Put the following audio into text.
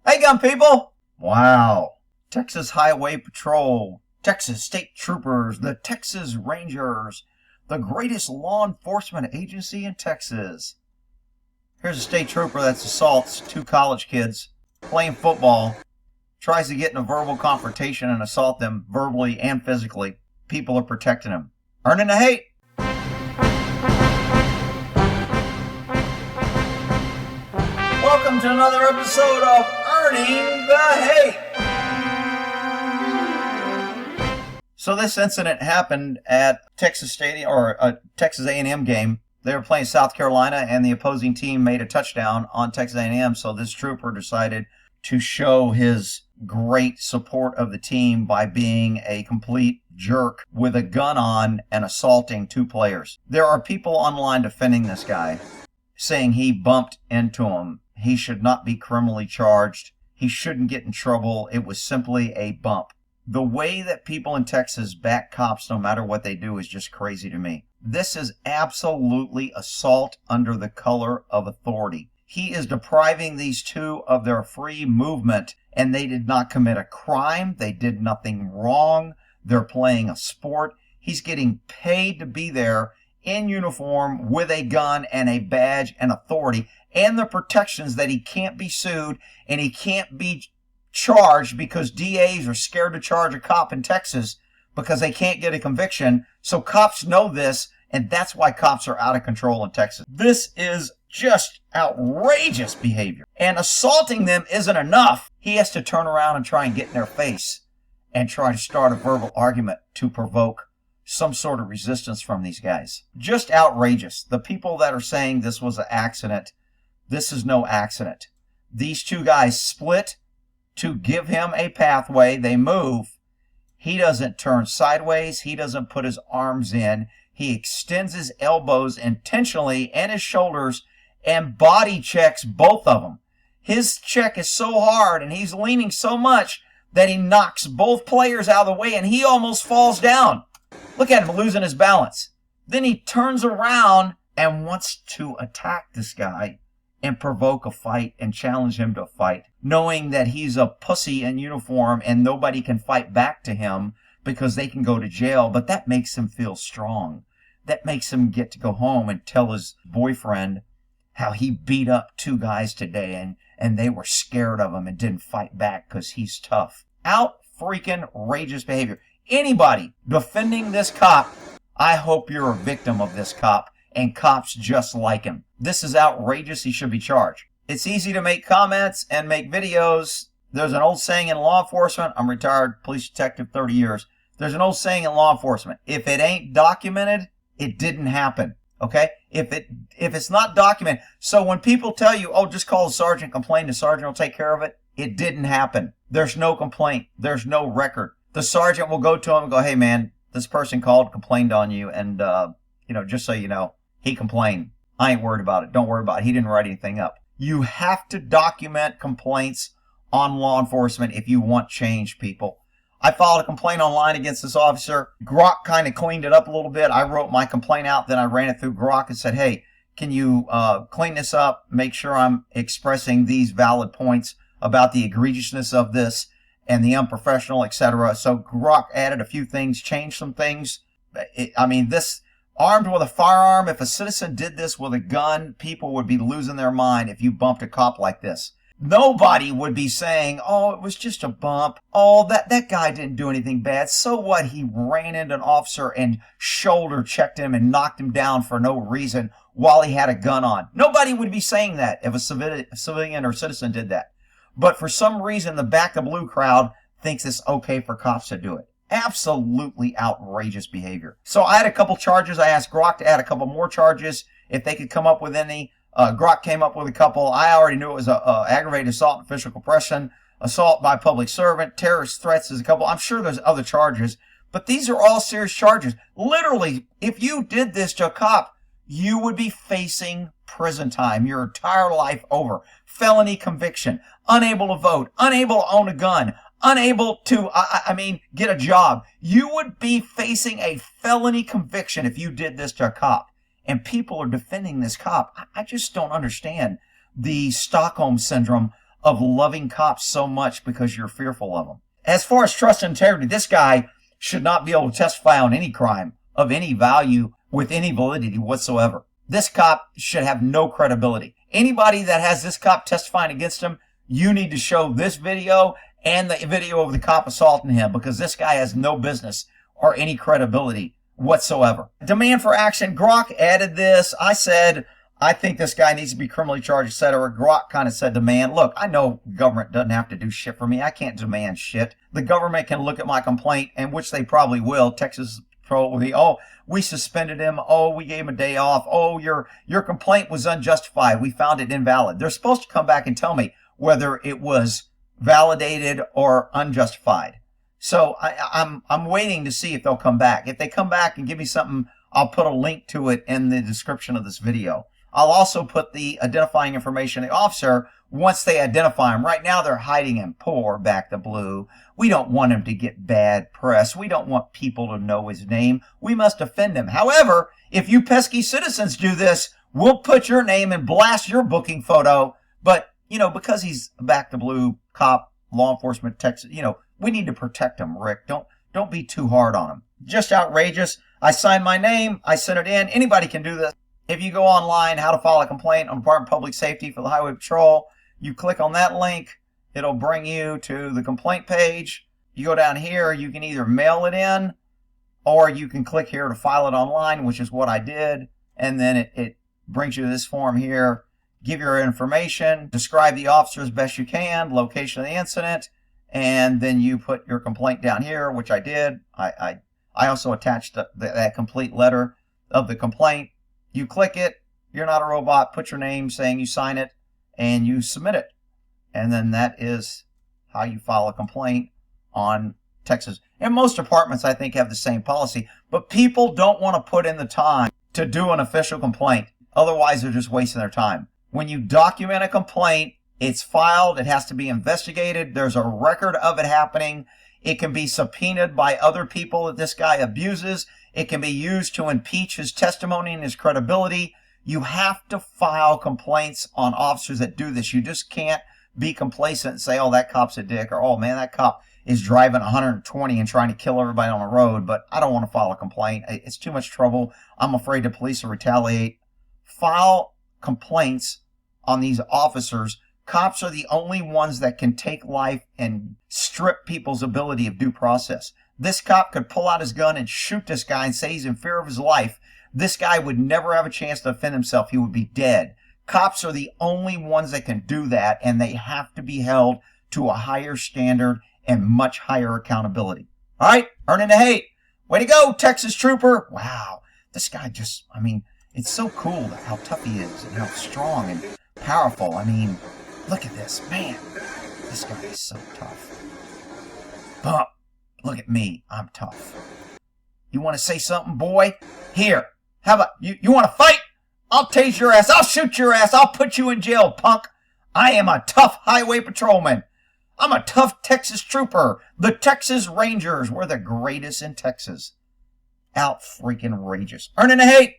Hey, gun people! Wow. Texas Highway Patrol, Texas State Troopers, the Texas Rangers, the greatest law enforcement agency in Texas. Here's a state trooper that assaults two college kids playing football, tries to get in a verbal confrontation and assault them verbally and physically. People are protecting him. Earning the hate. Welcome to another episode of Earning the Hate. So this incident happened at Texas Stadium, or a Texas A&M game. They were playing South Carolina, and the opposing team made a touchdown on Texas A&M. So this trooper decided to show his great support of the team by being a complete jerk with a gun on and assaulting two players. There are people online defending this guy, saying he bumped into him. He should not be criminally charged. He shouldn't get in trouble. It was simply a bump. The way that people in Texas back cops no matter what they do is just crazy to me. This is absolutely assault under the color of authority. He is depriving these two of their free movement, and they did not commit a crime. They did nothing wrong. They're playing a sport. He's getting paid to be there in uniform with a gun and a badge and authority and the protections that he can't be sued and he can't be charged because DAs are scared to charge a cop in Texas because they can't get a conviction. So cops know this, and that's why cops are out of control in Texas. This is just outrageous behavior. And assaulting them isn't enough. He has to turn around and try and get in their face and try to start a verbal argument to provoke some sort of resistance from these guys. Just outrageous. The people that are saying this was an accident, this is no accident. These two guys split to give him a pathway. They move. He doesn't turn sideways. He doesn't put his arms in. He extends his elbows intentionally and his shoulders and body checks both of them. His check is so hard and he's leaning so much that he knocks both players out of the way and he almost falls down. Look at him losing his balance. Then he turns around and wants to attack this guy and provoke a fight and challenge him to a fight, knowing that he's a pussy in uniform and nobody can fight back to him because they can go to jail. But that makes him feel strong. That makes him get to go home and tell his boyfriend how he beat up two guys today and they were scared of him and didn't fight back because he's tough. Out-freaking-rageous behavior. Anybody defending this cop, I hope you're a victim of this cop and cops just like him. This is outrageous. He should be charged. It's easy to make comments and make videos. There's an old saying in law enforcement. I'm retired police detective 30 years. There's an old saying in law enforcement. If it ain't documented, it didn't happen. Okay? If it's not documented. So when people tell you, oh, just call the sergeant, complain, the sergeant will take care of it. It didn't happen. There's no complaint. There's no record. The sergeant will go to him and go, hey man, this person called, complained on you. And, just so you know, he complained. I ain't worried about it. Don't worry about it. He didn't write anything up. You have to document complaints on law enforcement if you want change, people. I filed a complaint online against this officer. Grok kind of cleaned it up a little bit. I wrote my complaint out, then I ran it through Grok and said, hey, can you clean this up? Make sure I'm expressing these valid points about the egregiousness of this and the unprofessional, etc. So Grok added a few things, changed some things. This armed with a firearm, if a citizen did this with a gun, people would be losing their mind if you bumped a cop like this. Nobody would be saying, oh, it was just a bump. Oh, that guy didn't do anything bad. So what? He ran into an officer and shoulder checked him and knocked him down for no reason while he had a gun on. Nobody would be saying that if a civilian or citizen did that. But for some reason, the back the blue crowd thinks it's okay for cops to do it. Absolutely outrageous behavior. So I had a couple charges. I asked Grok to add a couple more charges if they could come up with any. Grok came up with a couple. I already knew it was aggravated assault and official compression, assault by public servant, terrorist threats is a couple. I'm sure there's other charges, but these are all serious charges. Literally, if you did this to a cop, you would be facing prison time, your entire life over. Felony conviction, unable to vote, unable to own a gun, unable to, get a job. You would be facing a felony conviction if you did this to a cop. And people are defending this cop. I just don't understand the Stockholm syndrome of loving cops so much because you're fearful of them. As far as trust and integrity, this guy should not be able to testify on any crime of any value with any validity whatsoever. This cop should have no credibility. Anybody that has this cop testifying against him, you need to show this video and the video of the cop assaulting him, because this guy has no business or any credibility whatsoever. Demand for action. Grok added this. I said, I think this guy needs to be criminally charged, etc. Grok kind of said demand. Look, I know government doesn't have to do shit for me. I can't demand shit. The government can look at my complaint, and which they probably will. Texas Pro will be, oh, we suspended him. Oh, we gave him a day off. Oh, your complaint was unjustified. We found it invalid. They're supposed to come back and tell me whether it was validated or unjustified. So I'm waiting to see if they'll come back. If they come back and give me something, I'll put a link to it in the description of this video. I'll also put the identifying information of the officer once they identify him. Right now, they're hiding him. Poor Back the Blue. We don't want him to get bad press. We don't want people to know his name. We must defend him. However, if you pesky citizens do this, we'll put your name and blast your booking photo. But, because he's a Back the Blue cop, law enforcement, Texas, we need to protect him, Rick. Don't be too hard on him. Just outrageous. I signed my name. I sent it in. Anybody can do this. If you go online, how to file a complaint on Department of Public Safety for the Highway Patrol, you click on that link. It'll bring you to the complaint page. You go down here. You can either mail it in, or you can click here to file it online, which is what I did. And then it brings you to this form here. Give your information. Describe the officer as best you can. Location of the incident. And then you put your complaint down here, which I did. I also attached that complete letter of the complaint. You click it. You're not a robot. Put your name saying you sign it, and you submit it. And then that is how you file a complaint on Texas. And most departments, I think, have the same policy. But people don't want to put in the time to do an official complaint. Otherwise, they're just wasting their time. When you document a complaint, it's filed. It has to be investigated. There's a record of it happening. It can be subpoenaed by other people that this guy abuses. It can be used to impeach his testimony and his credibility. You have to file complaints on officers that do this. You just can't be complacent and say, oh, that cop's a dick, or, oh, man, that cop is driving 120 and trying to kill everybody on the road, but I don't want to file a complaint. It's too much trouble. I'm afraid the police will retaliate. File complaints on these officers. Cops are the only ones that can take life and strip people's ability of due process. This cop could pull out his gun and shoot this guy and say he's in fear of his life. This guy would never have a chance to defend himself. He would be dead. Cops are the only ones that can do that, and they have to be held to a higher standard and much higher accountability. All right, earning the hate. Way to go, Texas Trooper. Wow, this guy just, it's so cool how tough he is and how strong and powerful. Look at this, man. This guy is so tough. Bump. Look at me. I'm tough. You want to say something, boy? Here. How about you want to fight? I'll tase your ass. I'll shoot your ass. I'll put you in jail, punk. I am a tough highway patrolman. I'm a tough Texas Trooper. The Texas Rangers. We're the greatest in Texas. Out freaking rageous. Earning the hate.